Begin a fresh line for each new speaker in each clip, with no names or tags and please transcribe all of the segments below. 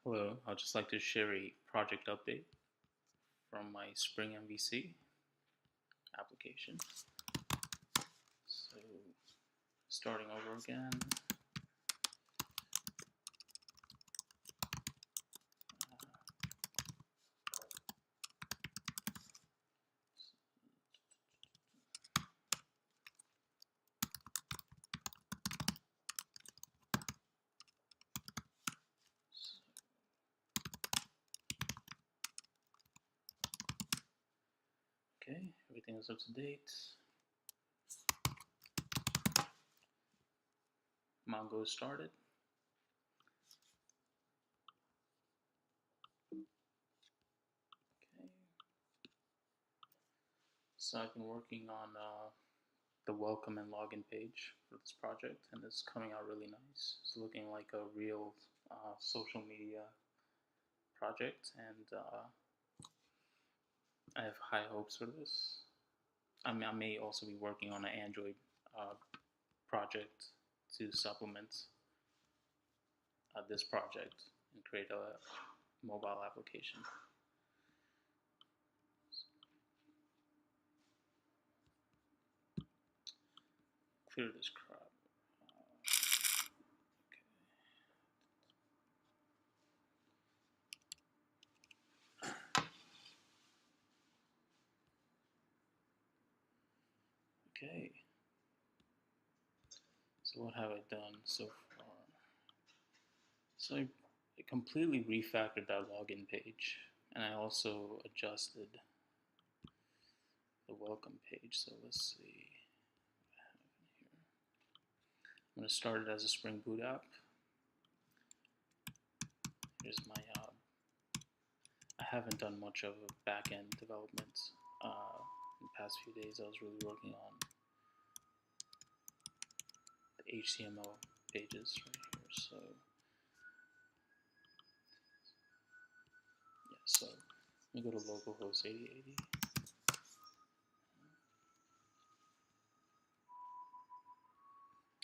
Hello, I'd just like to share a project update from my Spring MVC application. So, starting over again. Okay, everything is up to date. Mongo started. Okay, so I've been working on the welcome and login page for this project, and it's coming out really nice. It's looking like a real social media project, and I have high hopes for this. I may also be working on an Android uh, project to supplement this project and create a mobile application. Clear this crap. Okay. So what have I done so far? So I completely refactored that login page, and I also adjusted the welcome page. So let's see what I have in here. I'm going to start it as a Spring Boot app. Here's my I haven't done much of a back-end development in the past few days. I was really working on the HTML pages right here. So yeah, so let me go to localhost 8080.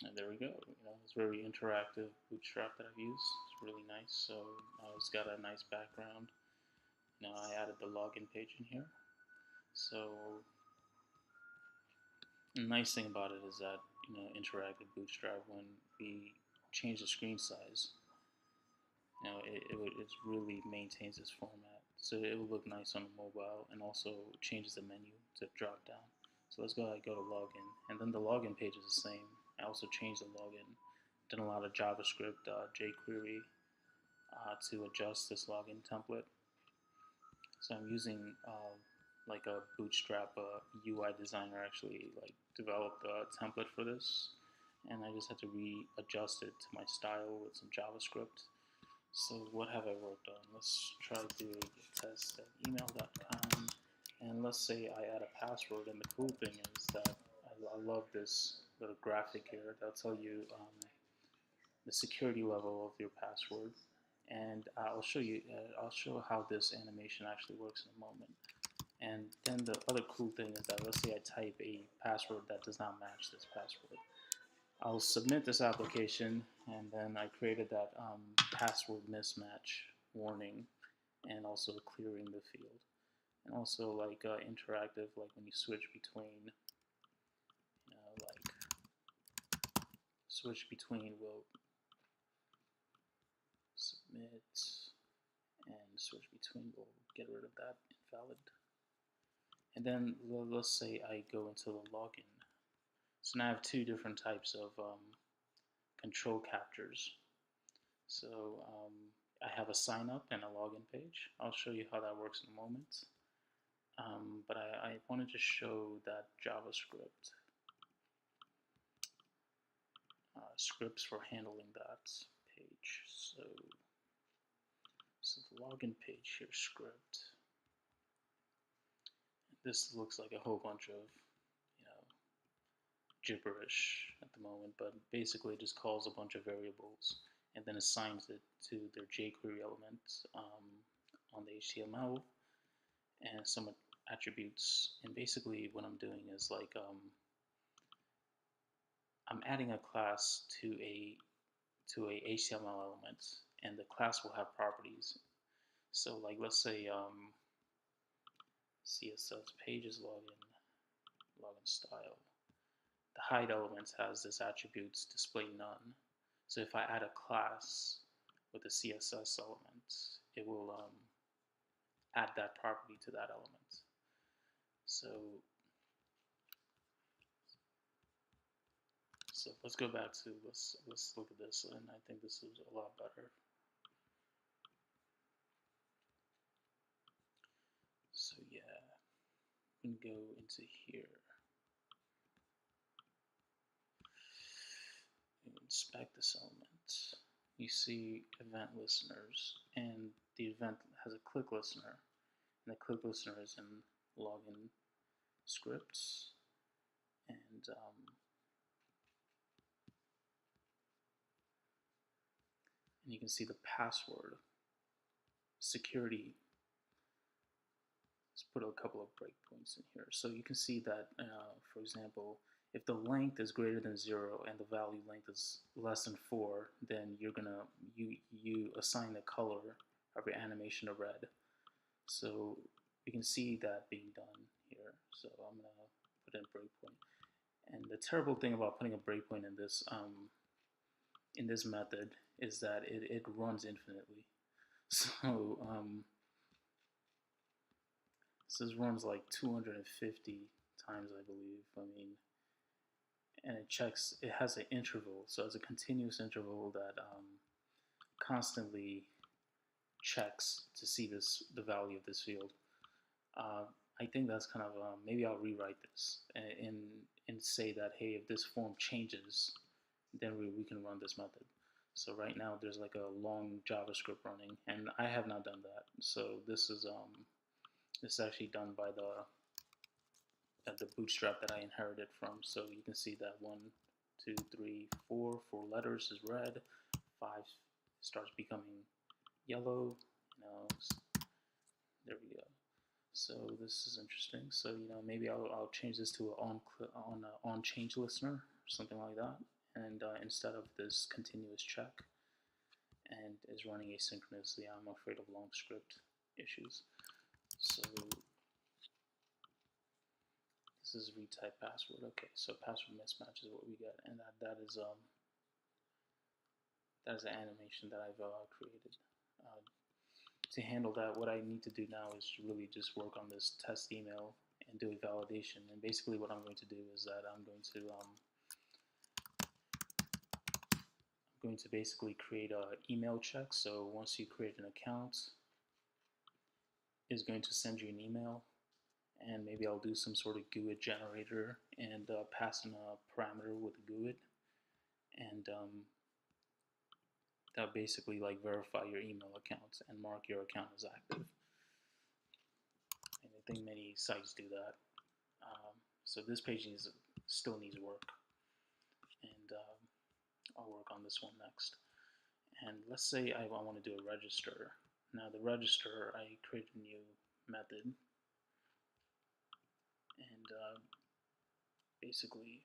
And there we go. It's very interactive bootstrap that I've used. It's really nice. So now it's got a nice background. I added the login page in here. So the nice thing about it is that interactive bootstrap, when we change the screen size, it really maintains its format. So it will look nice on the mobile, and also changes the menu to drop down. So let's go to login, and then the login page is the same. I also changed the login, done a lot of JavaScript, jQuery to adjust this login template. So I'm using like a Bootstrap UI designer actually developed a template for this, and I just had to readjust it to my style with some JavaScript. So what have I worked on? Let's try to do a test at email.com, and let's say I add a password. And the cool thing is that I love this little graphic here that'll tell you the security level of your password, and I'll show you. I'll show how this animation actually works in a moment. And then the other cool thing is that let's say I type a password that does not match this password. I'll submit this application, and then I created that password mismatch warning, and also clearing the field, and also interactive, like when you switch between, will submit, and switch between will get rid of that invalid. And then let's say I go into the login. So now I have two different types of control captures. So I have a sign up and a login page. I'll show you how that works in a moment. But I wanted to show that JavaScript scripts for handling that page. So the login page here script. This looks like a whole bunch of gibberish at the moment, but basically it just calls a bunch of variables and then assigns it to their jQuery element on the HTML and some attributes. And basically what I'm doing is I'm adding a class to a HTML element, and the class will have properties. So like let's say CSS pages login style. The hide element has this attributes display none. So if I add a class with a CSS element, it will add that property to that element. So let's go back to let's look at this, and I think this is a lot better. So yeah, we can go into here. Inspect this element. You see event listeners, and the event has a click listener, and the click listener is in login scripts, and you can see the password security. Let's put a couple of breakpoints in here. So you can see that, for example, if the length is greater than 0 and the value length is less than 4, then you're gonna you assign the color of your animation to red. So you can see that being done here. So I'm gonna put in a breakpoint. And the terrible thing about putting a breakpoint in this method is that it runs infinitely. So this runs like 250 times, I believe. I mean, and it has an interval, so it's a continuous interval that constantly checks to see the value of this field. I think that's kind of maybe I'll rewrite this and say that, hey, if this form changes, then we can run this method. So right now there's like a long JavaScript running, and I have not done that. So this is actually done by the bootstrap that I inherited from. So you can see that 1, 2, 3, 4 letters is red, 5 starts becoming yellow. There we go. So this is interesting. So maybe I'll change this to an on change listener or something like that, and instead of this continuous check, and is running asynchronously. I'm afraid of long script issues. So this is retype password. Okay, so password mismatch is what we get, and that is an animation that I've created. To handle that, what I need to do now is really just work on this test email and do a validation. And basically, what I'm going to do is that I'm going to basically create an email check. So once you create an account, it's going to send you an email, and maybe I'll do some sort of GUID generator and pass in a parameter with GUID, and that'll basically like verify your email account and mark your account as active. And I think many sites do that. So this page still needs work, and I'll work on this one next. And let's say I want to do a register. Now the register, I create a new method, and basically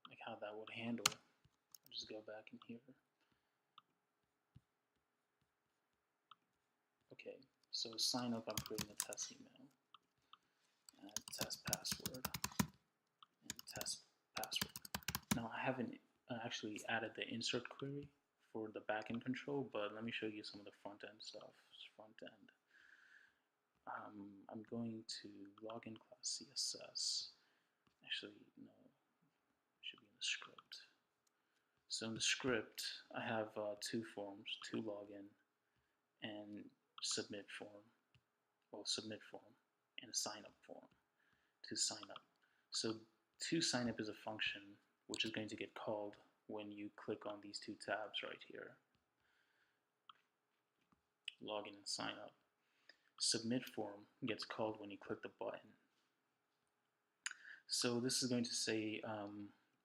like how that would handle. I'll just go back in here. Okay, so sign up, I'm creating a test email, and test password, and test password. Now I haven't actually added the insert query for the backend control, but let me show you some of the front end stuff. Front end. I'm going to login class CSS. Actually, no, it should be in the script. So in the script, I have two forms, two login and submit form, and a sign up form to sign up. So to sign up is a function which is going to get called when you click on these two tabs right here, login and sign up. Submit form gets called when you click the button. So this is going to say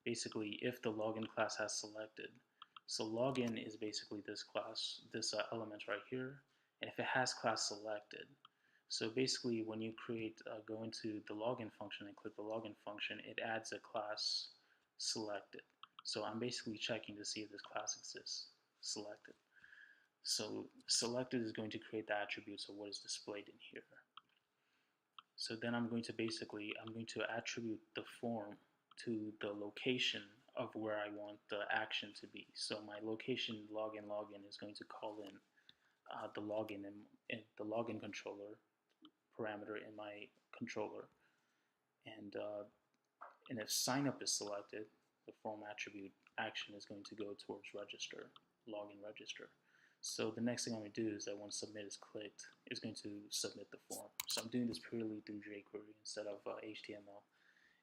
basically if the login class has selected. So login is basically this class, this element right here, and if it has class selected. So basically when you go into the login function and click the login function, it adds a class selected. So I'm basically checking to see if this class exists, selected. So selected is going to create the attributes of what is displayed in here. So then I'm going to attribute the form to the location of where I want the action to be. So my location login is going to call in the login controller parameter in my controller, and if sign up is selected, the form attribute action is going to go towards register, login register. So the next thing I'm going to do is that once submit is clicked, it's going to submit the form. So I'm doing this purely through jQuery instead of HTML.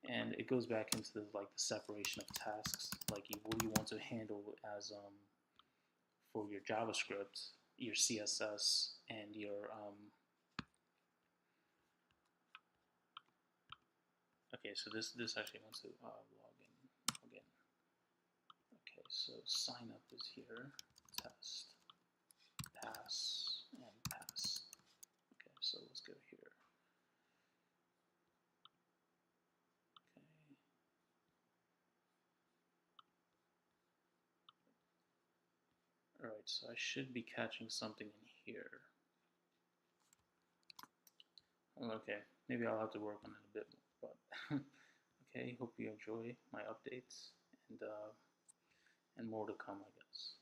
And it goes back into the separation of tasks, like what do you want to handle as for your JavaScript, your CSS, and your okay. So this actually wants to log in. Okay, so sign up is here, test, pass, and pass. Okay, so let's go here. Okay. Alright, so I should be catching something in here. Okay, maybe I'll have to work on it a bit more, but okay, hope you enjoy my updates, and more to come, I guess.